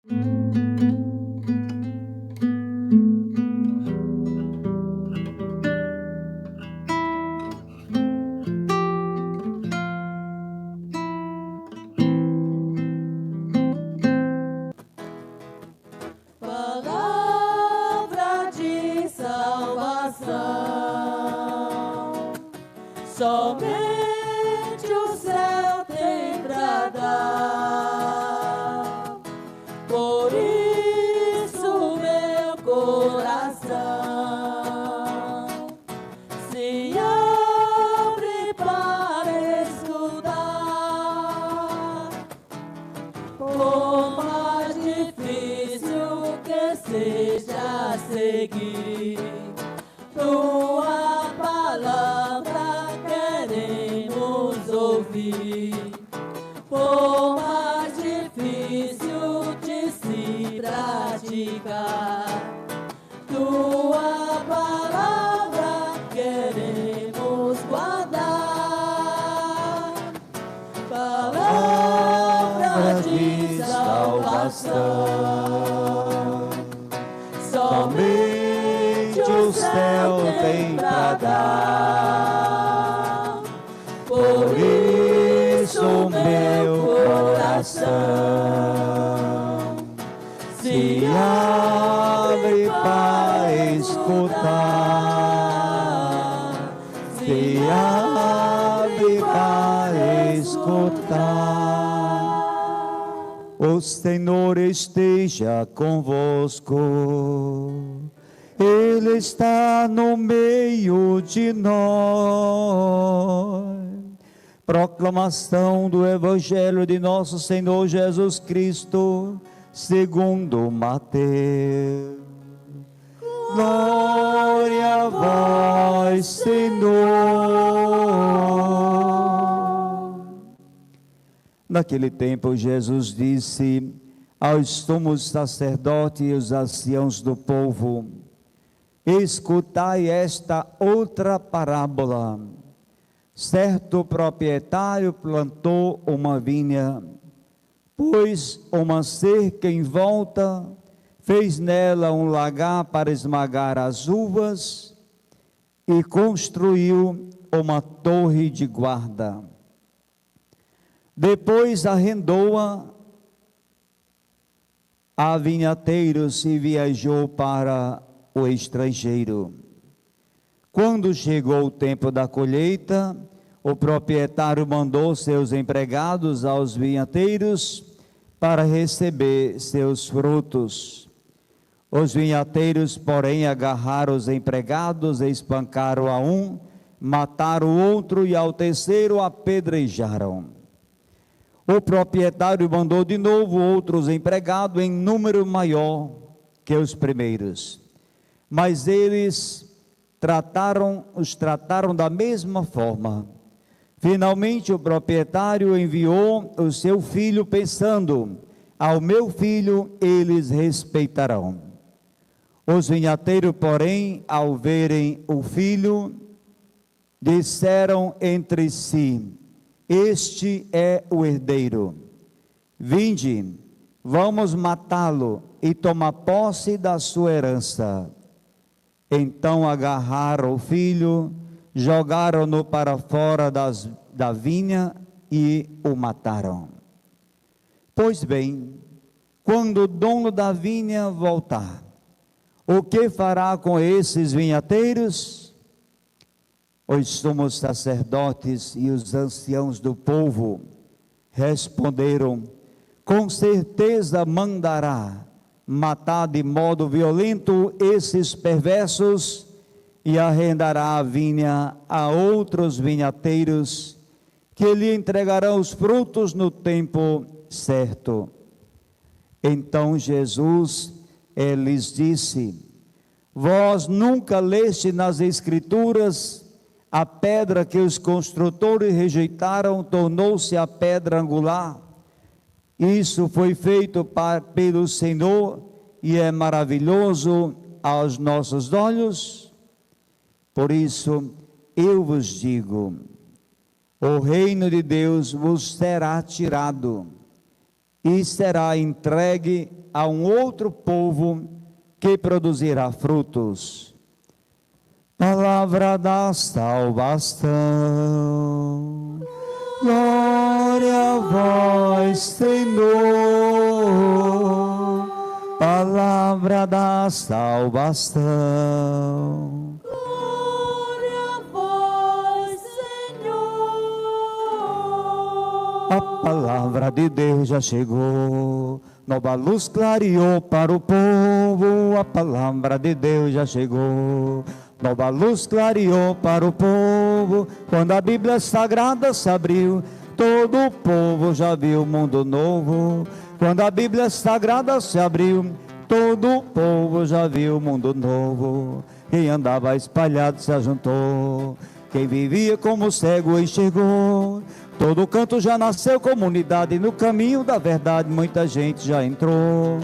Palavra de salvação, somente o céu tem pra dar. Por isso meu coração se abre para escutar. Por mais difícil que seja seguir tua palavra, queremos ouvir. Por mais difícil de se praticar tua palavra, queremos guardar. Palavra de salvação, somente o céu tem pra dar. Por isso meu coração se abre para escutar, se abre para escutar. O Senhor esteja convosco, Ele está no meio de nós. Proclamação do Evangelho de nosso Senhor Jesus Cristo, segundo Mateus. Glória a vós, Senhor. Naquele tempo, Jesus disse aos sumos sacerdotes e aos anciãos do povo: escutai esta outra parábola. Certo proprietário plantou uma vinha, pôs uma cerca em volta, fez nela um lagar para esmagar as uvas e construiu uma torre de guarda. Depois arrendou-a a vinhateiros e viajou para o estrangeiro. Quando chegou o tempo da colheita, o proprietário mandou seus empregados aos vinhateiros para receber seus frutos. Os vinhateiros, porém, agarraram os empregados, espancaram a um, mataram o outro e ao terceiro apedrejaram. O proprietário mandou de novo outros empregados em número maior que os primeiros, mas eles os trataram da mesma forma. Finalmente o proprietário enviou o seu filho pensando: ao meu filho eles respeitarão. Os vinhateiros, porém, ao verem o filho, disseram entre si: este é o herdeiro. Vinde, vamos matá-lo e tomar posse da sua herança. Então agarraram o filho, jogaram-no para fora da vinha e o mataram. Pois bem, quando o dono da vinha voltar, o que fará com esses vinhateiros? Os sumos sacerdotes e os anciãos do povo responderam: com certeza mandará matar de modo violento esses perversos e arrendará a vinha a outros vinhateiros que lhe entregarão os frutos no tempo certo. Então Jesus lhes disse: vós nunca leste nas Escrituras: a pedra que os construtores rejeitaram tornou-se a pedra angular. Isso foi feito pelo Senhor e é maravilhoso aos nossos olhos. Por isso eu vos digo: o reino de Deus vos será tirado e será entregue a um outro povo que produzirá frutos. Palavra da salvação. Glória a vós, Senhor. Palavra da salvação. Glória a vós, Senhor. A palavra de Deus já chegou, nova luz clareou para o povo. A palavra de Deus já chegou, nova luz clareou para o povo. Quando a Bíblia Sagrada se abriu, todo o povo já viu o mundo novo. Quando a Bíblia Sagrada se abriu, todo o povo já viu o mundo novo. Quem andava espalhado se ajuntou, quem vivia como cego enxergou. Todo canto já nasceu comunidade, no caminho da verdade muita gente já entrou.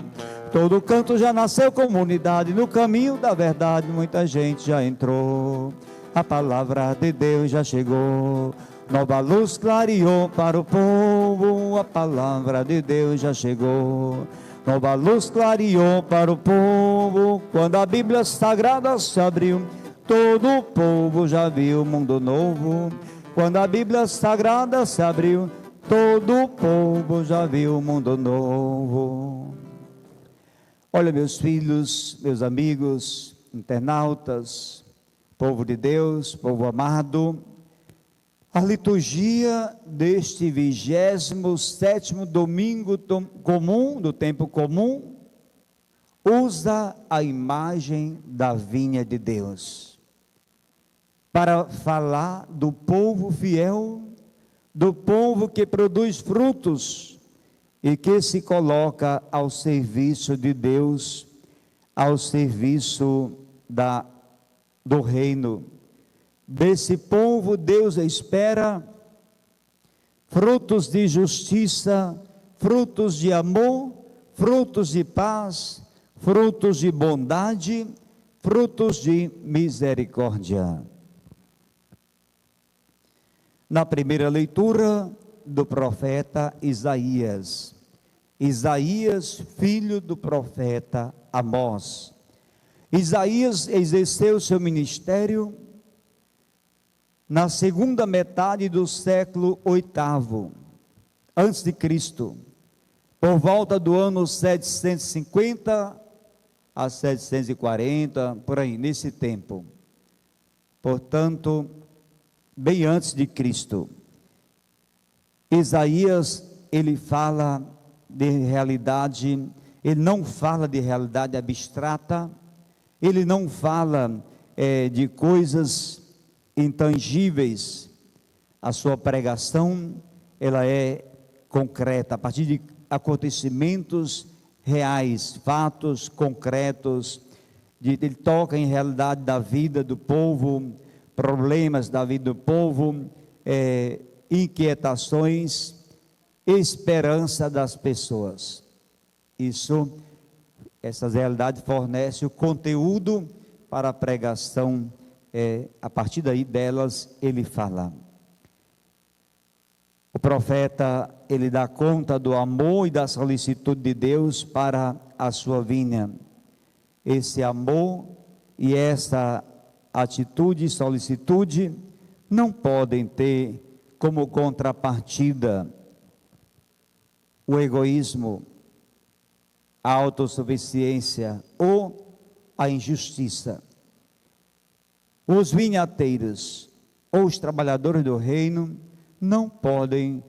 Todo canto já nasceu comunidade, no caminho da verdade muita gente já entrou. A palavra de Deus já chegou, nova luz clareou para o povo. A palavra de Deus já chegou, nova luz clareou para o povo. Quando a Bíblia Sagrada se abriu, todo o povo já viu o mundo novo. Quando a Bíblia Sagrada se abriu, todo o povo já viu o mundo novo. Olha, meus filhos, meus amigos, internautas, povo de Deus, povo amado, a liturgia deste 27º domingo comum, do tempo comum, usa a imagem da vinha de Deus para falar do povo fiel, do povo que produz frutos e que se coloca ao serviço de Deus, ao serviço do reino. Desse povo Deus espera frutos de justiça, frutos de amor, frutos de paz, frutos de bondade, frutos de misericórdia. Na primeira leitura do profeta Isaías, filho do profeta Amós. Isaías exerceu seu ministério na segunda metade do século VIII, antes de Cristo, por volta do ano 750 a 740, por aí, nesse tempo. Portanto, bem antes de Cristo. Isaías, ele fala de realidade, ele não fala de realidade abstrata, ele não fala de coisas intangíveis. A sua pregação, ela é concreta, a partir de acontecimentos reais, fatos concretos, ele toca em realidade da vida do povo, problemas da vida do povo, inquietações, esperança das pessoas. Essas realidades fornecem o conteúdo para a pregação, a partir daí delas ele fala. O profeta, ele dá conta do amor e da solicitude de Deus para a sua vinha. Esse amor e essa atitude e solicitude não podem ter como contrapartida o egoísmo, a autossuficiência ou a injustiça. Os vinhateiros ou os trabalhadores do reino não podem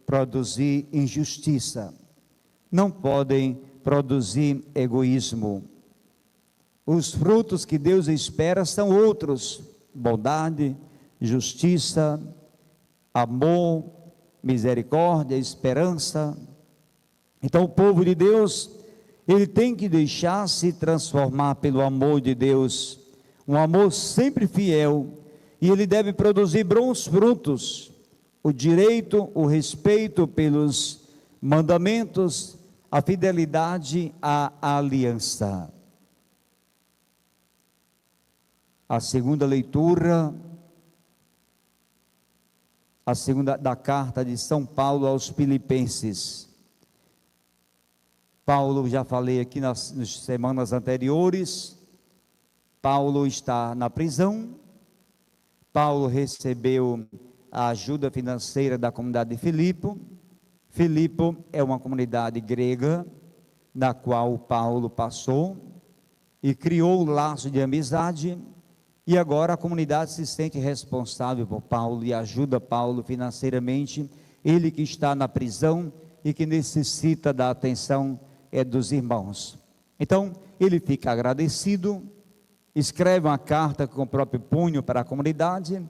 produzir injustiça, não podem produzir egoísmo. Os frutos que Deus espera são outros: bondade, justiça, amor, misericórdia, esperança. Então o povo de Deus, ele tem que deixar-se transformar pelo amor de Deus, um amor sempre fiel, e ele deve produzir bons frutos: o direito, o respeito pelos mandamentos, a fidelidade à aliança. A segunda leitura, a segunda da carta de São Paulo aos Filipenses. Paulo, já falei aqui nas semanas anteriores, Paulo está na prisão. Paulo recebeu a ajuda financeira da comunidade de Filipe. Filipe é uma comunidade grega, na qual Paulo passou e criou o laço de amizade, e agora a comunidade se sente responsável por Paulo e ajuda Paulo financeiramente, ele que está na prisão e que necessita da atenção dos irmãos. Então, ele fica agradecido, escreve uma carta com o próprio punho para a comunidade,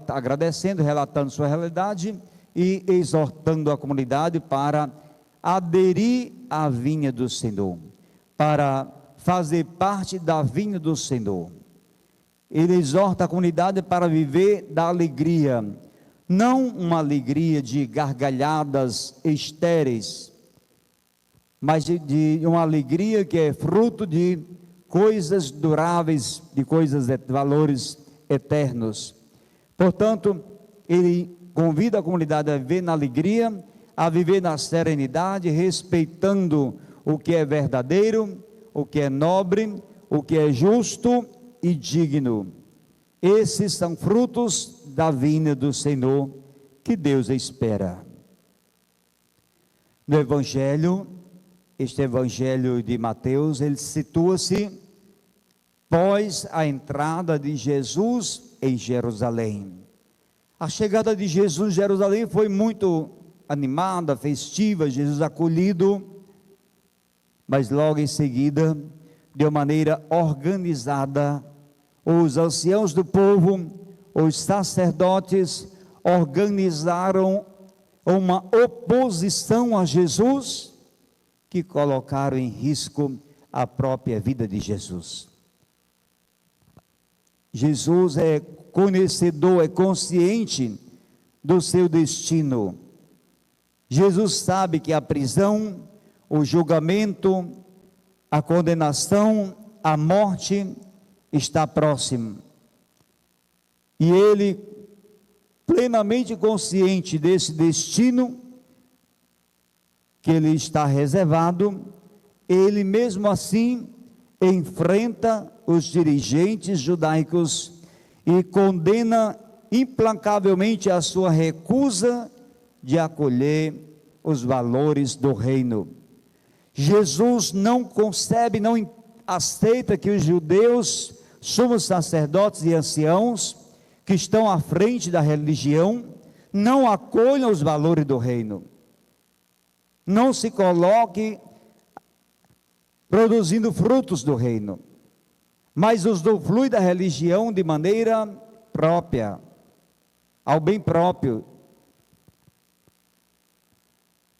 agradecendo, relatando sua realidade e exortando a comunidade para aderir à vinha do Senhor, para fazer parte da vinha do Senhor. Ele exorta a comunidade para viver da alegria, não uma alegria de gargalhadas estéreis, mas de uma alegria que é fruto de coisas duráveis, de valores eternos. Portanto, ele convida a comunidade a viver na alegria, a viver na serenidade, respeitando o que é verdadeiro, o que é nobre, o que é justo e digno. Esses são frutos da vinha do Senhor que Deus espera. No Evangelho, este Evangelho de Mateus, ele situa-se pós a entrada de Jesus em Jerusalém. A chegada de Jesus em Jerusalém foi muito animada, festiva, Jesus acolhido, mas logo em seguida, de uma maneira organizada, os anciãos do povo, os sacerdotes, organizaram uma oposição a Jesus, que colocaram em risco a própria vida de Jesus. Jesus é conhecedor, é consciente do seu destino. Jesus sabe que a prisão, o julgamento, a condenação, a morte está próximo. E ele, plenamente consciente desse destino que ele está reservado, ele mesmo assim enfrenta os dirigentes judaicos e condena implacavelmente a sua recusa de acolher os valores do reino. Jesus não concebe, não aceita que os judeus, sumos sacerdotes e anciãos, que estão à frente da religião, não acolham os valores do reino. Não se coloque produzindo frutos do reino, mas usufrui da religião de maneira própria, ao bem próprio,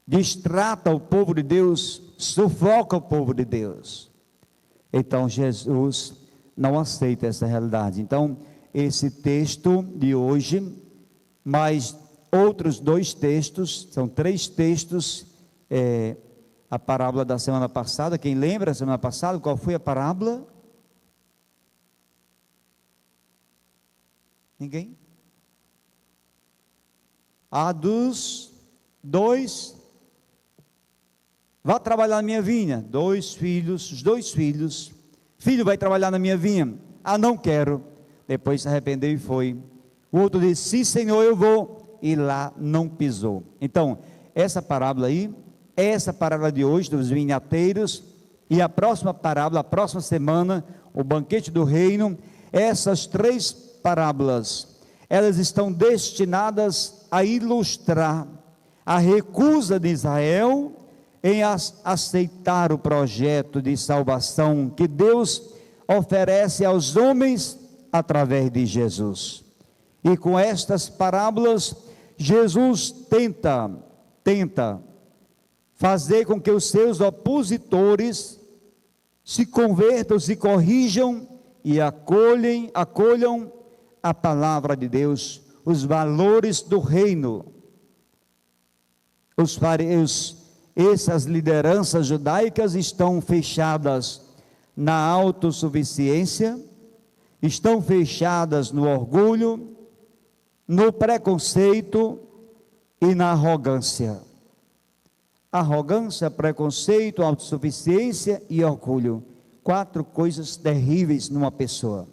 distrata o povo de Deus, sufoca o povo de Deus. Então Jesus não aceita essa realidade. Então esse texto de hoje, mais outros 2 textos, são 3 textos, a parábola da semana passada. Quem lembra a semana passada, qual foi a parábola? Ninguém? A dos 2, vá trabalhar na minha vinha, 2 filhos, os 2 filhos, filho vai trabalhar na minha vinha, não quero, depois se arrependeu e foi. O outro disse, sim Senhor, eu vou, e lá não pisou. Então, essa parábola aí, essa parábola de hoje, dos vinhateiros, e a próxima parábola, a próxima semana, o banquete do reino, essas 3 parábolas, elas estão destinadas a ilustrar a recusa de Israel em aceitar o projeto de salvação que Deus oferece aos homens através de Jesus. E com estas parábolas, Jesus tenta fazer com que os seus opositores se convertam, se corrijam e acolham a palavra de Deus, os valores do reino. Essas lideranças judaicas estão fechadas na autossuficiência, estão fechadas no orgulho, no preconceito e na arrogância. arrogância, preconceito, autossuficiência e orgulho. 4 coisas terríveis numa pessoa.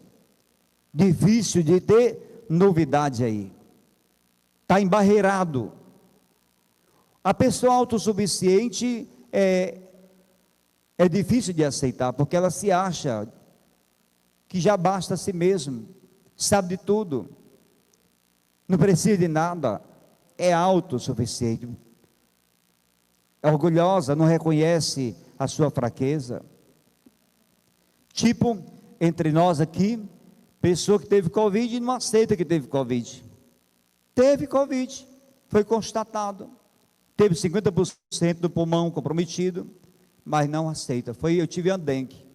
Difícil de ter novidade aí. Está embarreirado. A pessoa autossuficiente é difícil de aceitar, porque ela se acha que já basta a si mesmo, sabe de tudo, não precisa de nada, é autossuficiente. É orgulhosa, não reconhece a sua fraqueza. Tipo, entre nós aqui, pessoa que teve Covid e não aceita que teve Covid. Teve Covid, foi constatado. Teve 50% do pulmão comprometido, mas não aceita. Eu tive a dengue.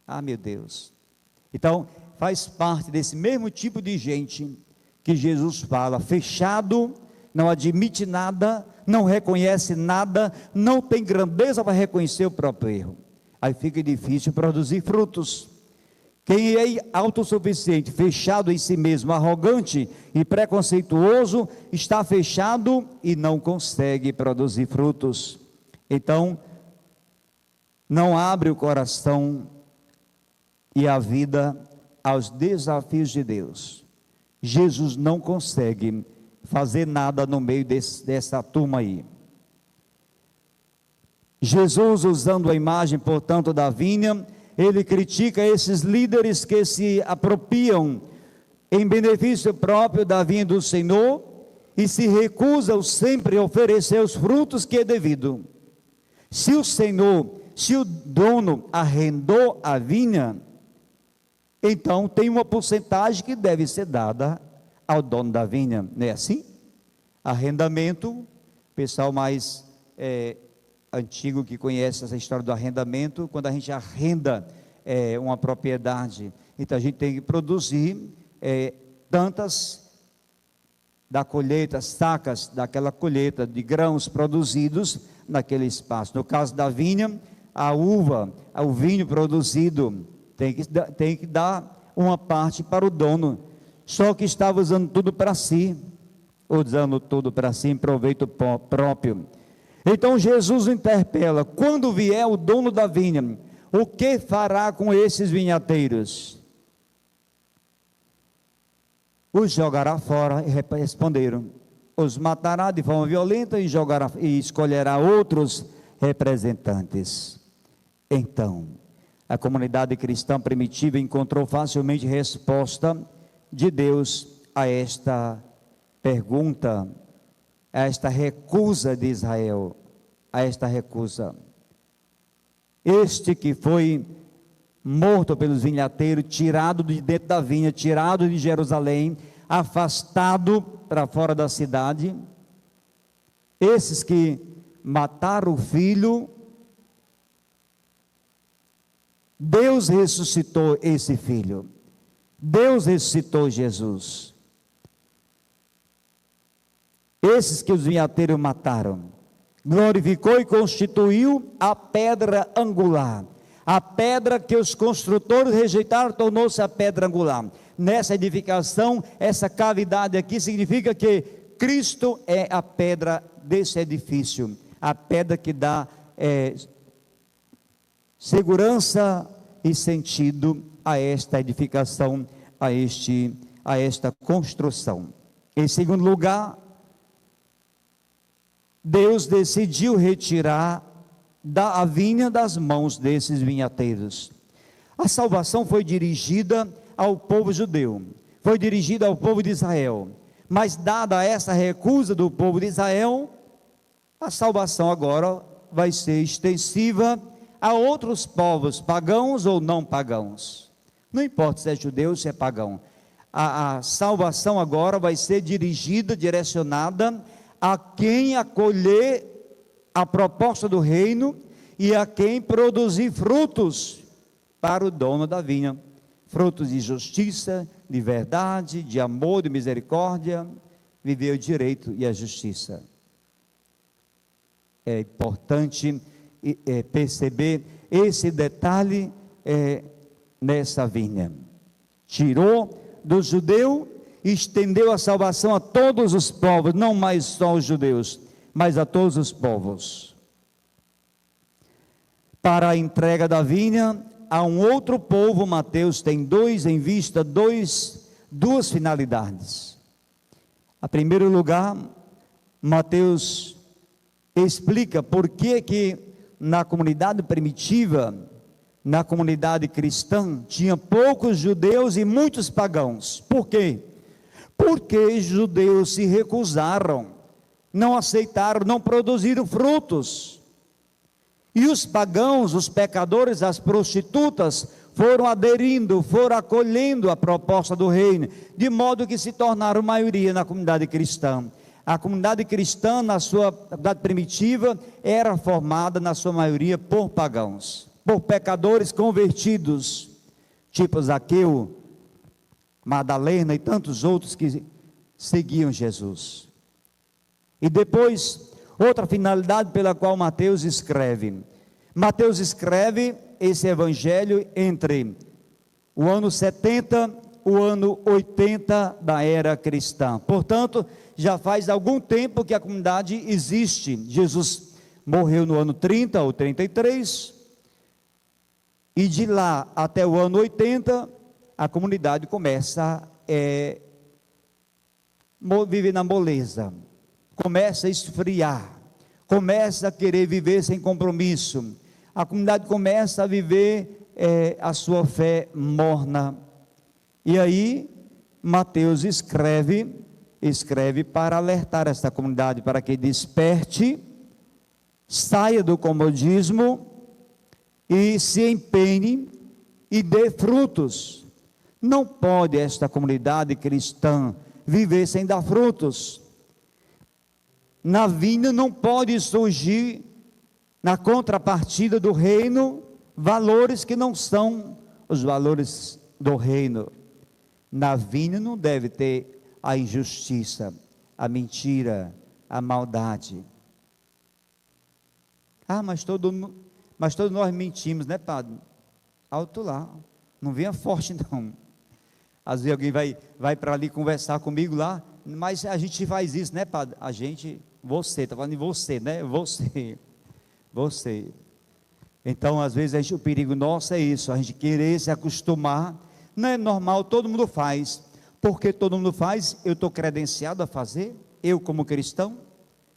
Ah, meu Deus. Então, faz parte desse mesmo tipo de gente que Jesus fala, fechado, não admite nada, não reconhece nada, não tem grandeza para reconhecer o próprio erro. Aí fica difícil produzir frutos. Quem é autossuficiente, fechado em si mesmo, arrogante e preconceituoso, está fechado e não consegue produzir frutos. Então, não abre o coração e a vida aos desafios de Deus. Jesus não consegue fazer nada no meio dessa turma aí. Jesus, usando a imagem, portanto, da vinha, ele critica esses líderes que se apropriam em benefício próprio da vinha do Senhor e se recusam sempre a oferecer os frutos que é devido. Se o dono arrendou a vinha, então tem uma porcentagem que deve ser dada ao dono da vinha, não é assim? Arrendamento, pessoal mais antigo que conhece essa história do arrendamento, quando a gente arrenda uma propriedade, então a gente tem que produzir tantas da colheita, sacas daquela colheita de grãos produzidos naquele espaço. No caso da vinha, a uva, o vinho produzido, tem que dar uma parte para o dono, só que estava usando tudo para si, usando tudo para si em proveito próprio. Então Jesus interpela, quando vier o dono da vinha, o que fará com esses vinhateiros? Os jogará fora, e responderam, os matará de forma violenta e escolherá outros representantes. Então, a comunidade cristã primitiva encontrou facilmente resposta de Deus a esta pergunta, a esta recusa de Israel, a esta recusa. Este que foi morto pelos vinhateiros, tirado de dentro da vinha, tirado de Jerusalém, afastado para fora da cidade, esses que mataram o filho, Deus ressuscitou esse filho, Deus ressuscitou Jesus. Esses que os vinhateiros mataram, glorificou e constituiu a pedra angular. A pedra que os construtores rejeitaram tornou-se a pedra angular. Nessa edificação, essa cavidade aqui significa que Cristo é a pedra desse edifício, a pedra que dá segurança e sentido a esta edificação, a esta construção. Em segundo lugar, Deus decidiu retirar a vinha das mãos desses vinhateiros. A salvação foi dirigida ao povo judeu, foi dirigida ao povo de Israel, mas dada essa recusa do povo de Israel, a salvação agora vai ser extensiva a outros povos, pagãos ou não pagãos, não importa se é judeu ou se é pagão, a salvação agora vai ser dirigida, direcionada a quem acolher a proposta do reino e a quem produzir frutos para o dono da vinha, frutos de justiça, de verdade, de amor, de misericórdia, viver o direito e a justiça. É importante perceber esse detalhe nessa vinha. Tirou do judeu e estendeu a salvação a todos os povos, não mais só os judeus, mas a todos os povos. Para a entrega da vinha a um outro povo, Mateus tem duas finalidades. A primeiro lugar, Mateus explica por que na comunidade primitiva, na comunidade cristã, tinha poucos judeus e muitos pagãos. Por quê? Porque judeus se recusaram, não aceitaram, não produziram frutos. E os pagãos, os pecadores, as prostitutas, foram aderindo, foram acolhendo a proposta do reino, de modo que se tornaram maioria na comunidade cristã. A comunidade cristã, na sua comunidade primitiva, era formada, na sua maioria, por pagãos, por pecadores convertidos, tipo Zaqueu, Madalena e tantos outros que seguiam Jesus. E depois, outra finalidade pela qual Mateus escreve esse evangelho entre o ano 70, o ano 80 da era cristã. Portanto, já faz algum tempo que a comunidade existe. Jesus morreu no ano 30 ou 33, e de lá até o ano 80, a comunidade começa a viver na moleza, começa a esfriar, começa a querer viver sem compromisso. A comunidade começa a viver a sua fé morna. E aí, Mateus escreve para alertar esta comunidade, para que desperte, saia do comodismo e se empenhe e dê frutos. Não pode esta comunidade cristã viver sem dar frutos. Na vinha não pode surgir, na contrapartida do reino, valores que não são os valores do reino. Na vinha não deve ter a injustiça, a mentira, a maldade. Mas todos nós mentimos, né, padre? Alto lá, não venha forte não. Às vezes alguém vai para ali conversar comigo lá, mas a gente faz isso, né, padre? Você, está falando em você, né? Você. Então, às vezes, o perigo nosso é isso, a gente querer se acostumar. Não é normal, todo mundo faz. Porque todo mundo faz, eu estou credenciado a fazer? Eu como cristão?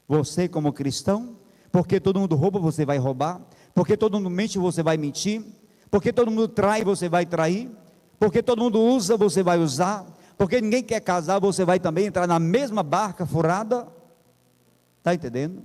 Você como cristão? Porque todo mundo rouba, você vai roubar? Porque todo mundo mente, você vai mentir? Porque todo mundo trai, você vai trair? Porque todo mundo usa, você vai usar? Porque ninguém quer casar, você vai também entrar na mesma barca furada? Está entendendo?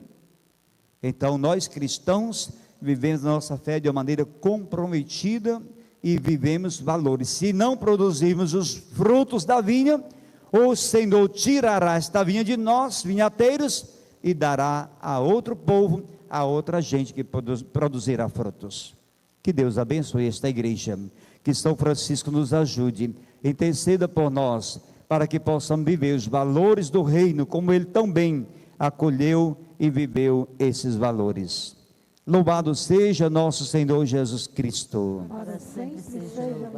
Então nós cristãos vivemos a nossa fé de uma maneira comprometida e vivemos valores. Se não produzirmos os frutos da vinha, o Senhor tirará esta vinha de nós, vinhateiros, e dará a outro povo, a outra gente que produzirá frutos. Que Deus abençoe esta igreja, que São Francisco nos ajude, interceda por nós, para que possamos viver os valores do reino, como ele tão bem acolheu e viveu esses valores. Louvado seja nosso Senhor Jesus Cristo. Para sempre seja